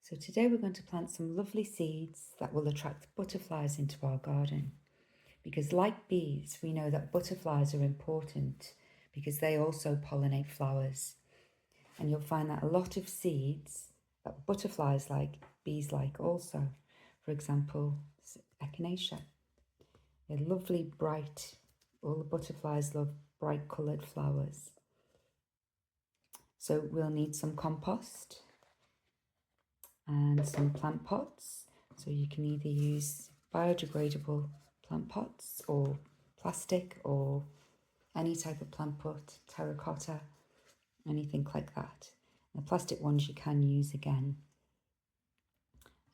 So today we're going to plant some lovely seeds that will attract butterflies into our garden. Because like bees, we know that butterflies are important because they also pollinate flowers. And you'll find that a lot of seeds that butterflies like, bees like also. For example, echinacea. They're lovely, bright, all the butterflies love bright coloured flowers. So we'll need some compost and some plant pots. So you can either use biodegradable plant pots or plastic or any type of plant pot, terracotta, anything like that. The plastic ones you can use again.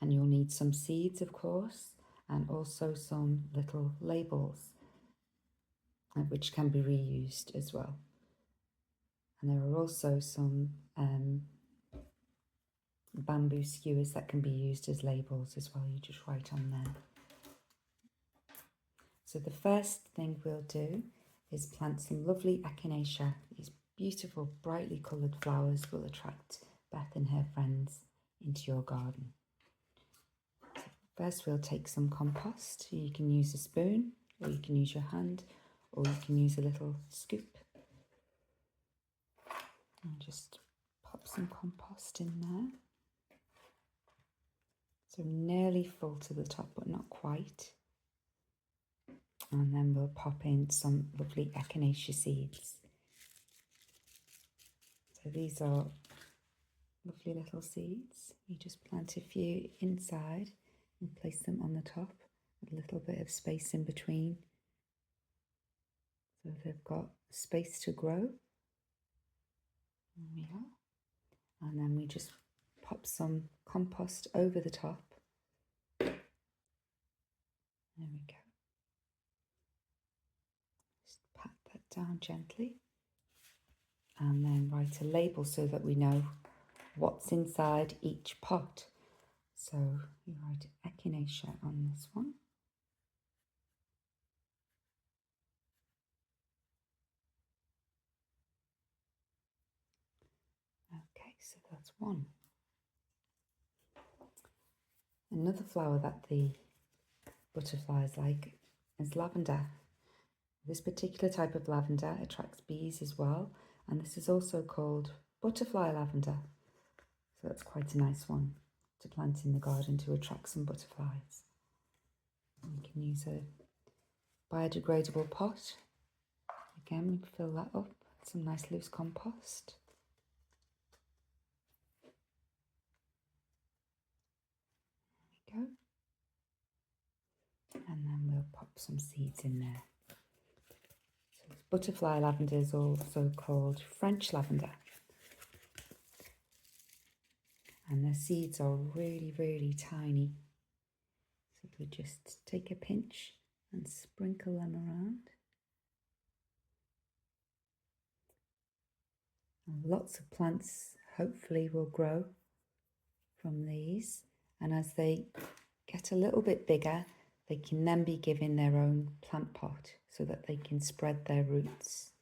And you'll need some seeds, of course, and also some little labels, which can be reused as well. And there are also some bamboo skewers that can be used as labels as well. You just write on there. So the first thing we'll do is plant some lovely echinacea. These beautiful, brightly coloured flowers will attract Beth and her friends into your garden. So first we'll take some compost. You can use a spoon, or you can use your hand, or you can use a little scoop. And just pop some compost in there. So nearly full to the top, but not quite. And then we'll pop in some lovely echinacea seeds. So these are lovely little seeds. You just plant a few inside and place them on the top, with a little bit of space in between. So they've got space to grow. There we are. And then we just pop some compost over the top. There we go. Just pat that down gently. And then write a label so that we know what's inside each pot. So you write echinacea on this one. Okay, so that's one. Another flower that the butterflies like is lavender. This particular type of lavender attracts bees as well, and this is also called butterfly lavender. So that's quite a nice one to plant in the garden to attract some butterflies. You can use a biodegradable pot. Again, we fill that up with some nice loose compost. There we go. And then we'll pop some seeds in there. So butterfly lavender is also called French lavender. And the seeds are really, really tiny. So we just take a pinch and sprinkle them around. And lots of plants hopefully will grow from these. And as they get a little bit bigger, they can then be given their own plant pot so that they can spread their roots.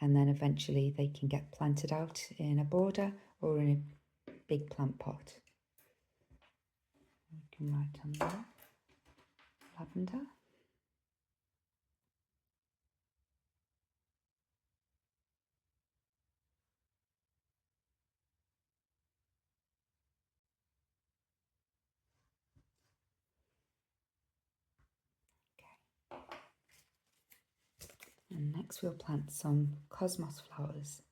And then eventually they can get planted out in a border or in a big plant pot. We can write on there, lavender. Okay. And next we'll plant some cosmos flowers.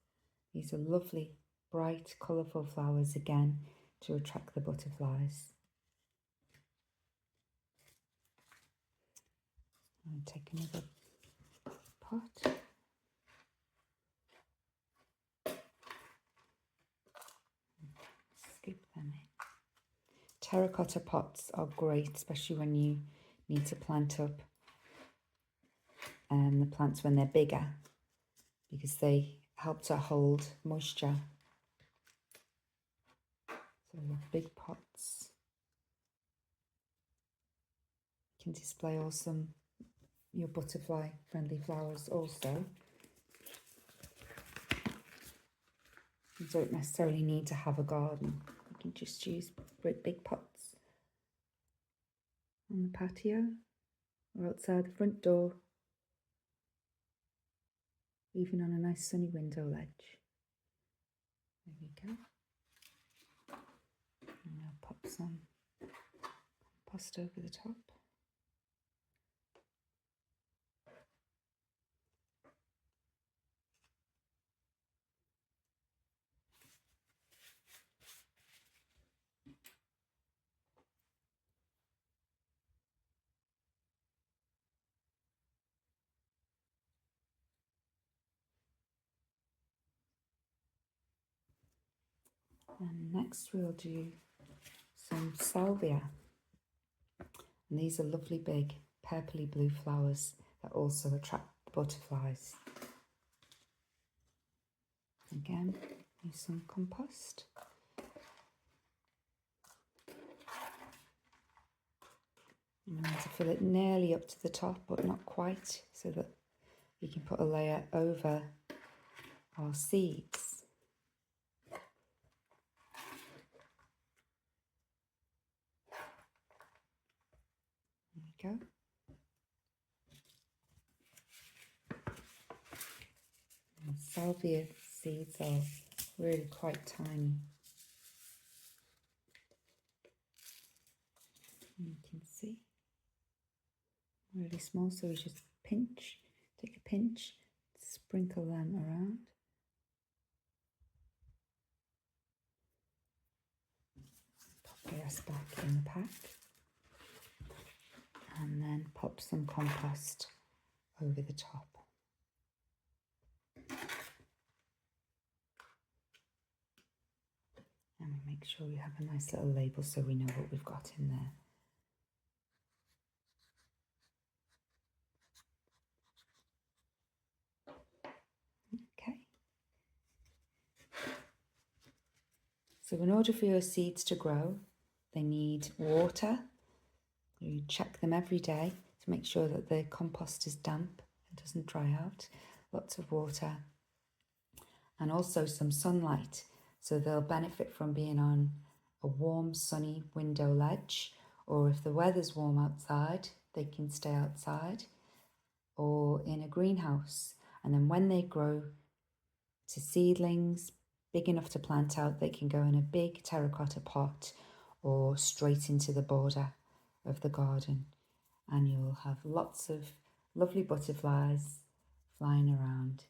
These are lovely, bright, colourful flowers again to attract the butterflies. I'll take another pot. Scoop them in. Terracotta pots are great, especially when you need to plant up the plants when they're bigger, because they help to hold moisture. So the big pots can display your butterfly friendly flowers also. You don't necessarily need to have a garden. You can just use great big pots on the patio or outside the front door, even on a nice sunny window ledge. There we go. And I'll pop some compost over the top. And next we'll do some salvia. And these are lovely big purpley blue flowers that also attract butterflies. Again, use some compost. And we need to fill it nearly up to the top, but not quite, so that we can put a layer over our seeds. There we go. And salvia seeds are really quite tiny. And you can see, really small, so we just take a pinch, sprinkle them around. Pop the rest back in the pack. And then pop some compost over the top. And we make sure we have a nice little label so we know what we've got in there. Okay. So in order for your seeds to grow, they need water. You check them every day to make sure that the compost is damp and doesn't dry out. Lots of water. And also some sunlight, so they'll benefit from being on a warm, sunny window ledge, or if the weather's warm outside, they can stay outside, or in a greenhouse. And then when they grow to seedlings, big enough to plant out, they can go in a big terracotta pot or straight into the border of the garden. And you'll have lots of lovely butterflies flying around